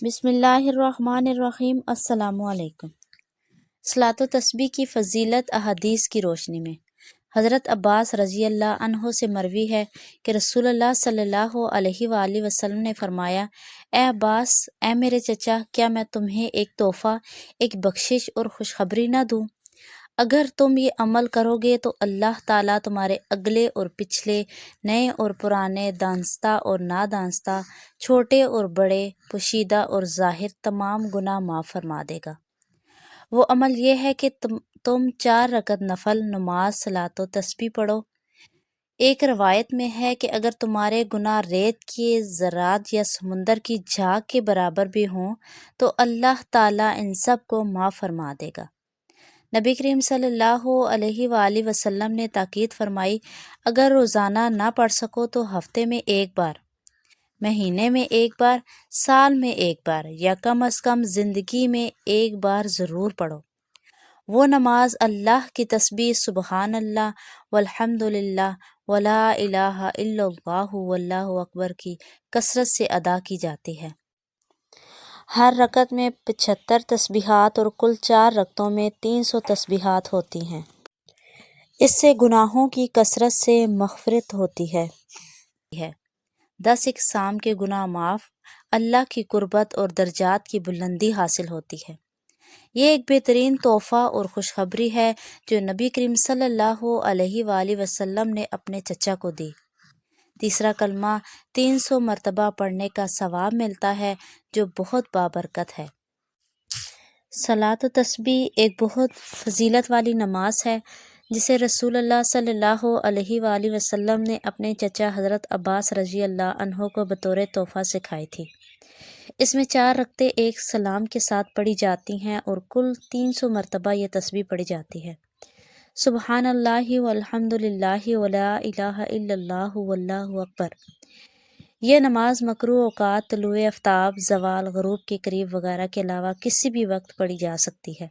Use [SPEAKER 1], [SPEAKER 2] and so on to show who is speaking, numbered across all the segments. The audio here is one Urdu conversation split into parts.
[SPEAKER 1] بسم اللہ الرحمن الرحیم۔ السلام علیکم۔ صلاۃ و تسبیح کی فضیلت احادیث کی روشنی میں حضرت عباس رضی اللہ عنہ سے مروی ہے کہ رسول اللہ صلی اللہ علیہ وآلہ وسلم نے فرمایا، اے عباس، اے میرے چچا، کیا میں تمہیں ایک تحفہ، ایک بخشش اور خوشخبری نہ دوں؟ اگر تم یہ عمل کرو گے تو اللہ تعالیٰ تمہارے اگلے اور پچھلے، نئے اور پرانے، دانستہ اور نادانستہ، چھوٹے اور بڑے، پوشیدہ اور ظاہر تمام گناہ معاف فرما دے گا۔ وہ عمل یہ ہے کہ تم 4 رکعت نفل نماز صلاۃ و تسبیح پڑھو۔ ایک روایت میں ہے کہ اگر تمہارے گناہ ریت کے ذرات یا سمندر کی جھاگ کے برابر بھی ہوں تو اللہ تعالیٰ ان سب کو معاف فرما دے گا۔ نبی کریم صلی اللہ علیہ وآلہ وسلم نے تاکید فرمائی، اگر روزانہ نہ پڑھ سکو تو ہفتے میں ایک بار، مہینے میں ایک بار، سال میں ایک بار یا کم از کم زندگی میں ایک بار ضرور پڑھو۔ وہ نماز اللہ کی تسبیح سبحان اللہ والحمد للہ ولا الہ الا اللہ واللہ اکبر کی کثرت سے ادا کی جاتی ہے۔ ہر رکعت میں 75 تسبیحات اور کل 4 رکعتوں میں 300 تسبیحات ہوتی ہیں۔ اس سے گناہوں کی کثرت سے مغفرت ہوتی ہے۔ 10 اقسام کے گناہ معاف، اللہ کی قربت اور درجات کی بلندی حاصل ہوتی ہے۔ یہ ایک بہترین تحفہ اور خوشخبری ہے جو نبی کریم صلی اللہ علیہ وآلہ وسلم نے اپنے چچا کو دی۔ تیسرا کلمہ 300 مرتبہ پڑھنے کا ثواب ملتا ہے جو بہت بابرکت ہے۔ صلاۃ و تسبیح ایک بہت فضیلت والی نماز ہے جسے رسول اللہ صلی اللہ علیہ وآلہ وسلم نے اپنے چچا حضرت عباس رضی اللہ عنہ کو بطور تحفہ سکھائی تھی۔ اس میں 4 رکعتیں ایک سلام کے ساتھ پڑھی جاتی ہیں اور کل 300 مرتبہ یہ تسبیح پڑھی جاتی ہے، سبحان اللہ والحمد للہ ولا الہ الا اللہ واللہ اکبر۔ یہ نماز مکروہ اوقات، طلوع آفتاب، زوال، غروب کے قریب وغیرہ کے علاوہ کسی بھی وقت پڑھی جا سکتی ہے۔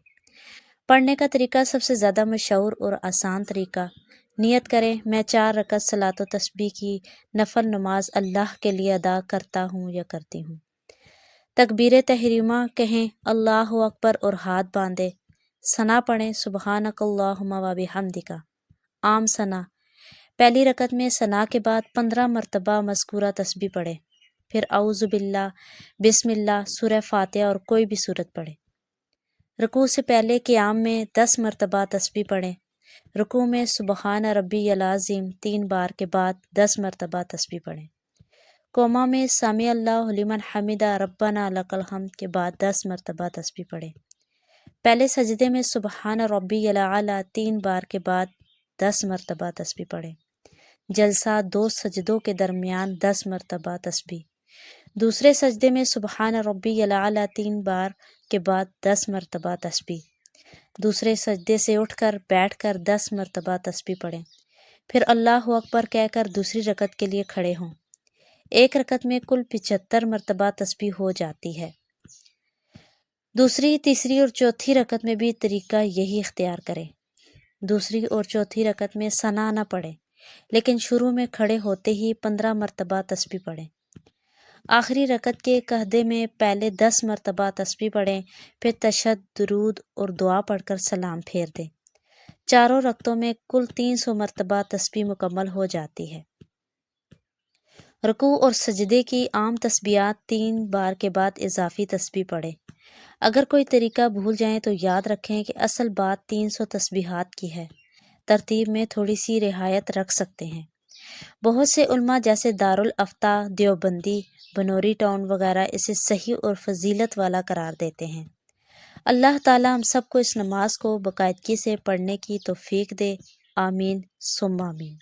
[SPEAKER 1] پڑھنے کا طریقہ سب سے زیادہ مشہور اور آسان طریقہ، نیت کریں میں 4 رکعت صلاۃ و تسبیح کی نفل نماز اللہ کے لیے ادا کرتا ہوں یا کرتی ہوں۔ تکبیر تحریمہ کہیں، اللہ اکبر اور ہاتھ باندھے۔ ثنا پڑھیں، سبحانک اللہم و بحمدک۔ عام ثنا، پہلی رکعت میں ثنا کے بعد 15 مرتبہ مذکورہ تسبیح پڑھیں، پھر اعوذ باللہ، بسم اللہ، سورہ فاتحہ اور کوئی بھی سورت پڑھیں۔ رکوع سے پہلے قیام میں 10 مرتبہ تسبیح پڑھیں۔ رکوع میں سبحان ربی العظیم 3 بار کے بعد 10 مرتبہ تسبیح پڑھیں۔ قوما میں سمع اللہ لمن حمدہ ربنا لک الحمد کے بعد 10 مرتبہ تسبیح پڑھیں۔ پہلے سجدے میں سبحان ربی الاعلی 3 بار کے بعد 10 مرتبہ تسبیح پڑھیں۔ جلسہ 2 سجدوں کے درمیان 10 مرتبہ تسبیح۔ دوسرے سجدے میں سبحان ربی الاعلی 3 بار کے بعد 10 مرتبہ تسبیح۔ دوسرے سجدے سے اٹھ کر بیٹھ کر 10 مرتبہ تسبیح پڑھیں، پھر اللہ اکبر کہہ کر دوسری رکعت کے لیے کھڑے ہوں۔ ایک رکعت میں کل 75 مرتبہ تسبیح ہو جاتی ہے۔ دوسری، تیسری اور چوتھی رکعت میں بھی طریقہ یہی اختیار کریں۔ دوسری اور چوتھی رکعت میں ثنا نہ پڑھیں، لیکن شروع میں کھڑے ہوتے ہی 15 مرتبہ تسبیح پڑھیں۔ آخری رکعت کے قعدے میں پہلے 10 مرتبہ تسبیح پڑھیں، پھر تشہد، درود اور دعا پڑھ کر سلام پھیر دیں۔ چاروں رکعتوں میں کل 300 مرتبہ تسبیح مکمل ہو جاتی ہے۔ رکوع اور سجدے کی عام تسبیحات 3 بار کے بعد اضافی تسبیح پڑھیں۔ اگر کوئی طریقہ بھول جائیں تو یاد رکھیں کہ اصل بات 300 تسبیحات کی ہے، ترتیب میں تھوڑی سی رعایت رکھ سکتے ہیں۔ بہت سے علماء جیسے دارالافتاء دیوبندی، بنوری ٹاؤن وغیرہ اسے صحیح اور فضیلت والا قرار دیتے ہیں۔ اللہ تعالیٰ ہم سب کو اس نماز کو باقاعدگی سے پڑھنے کی توفیق دے، آمین ثم آمین۔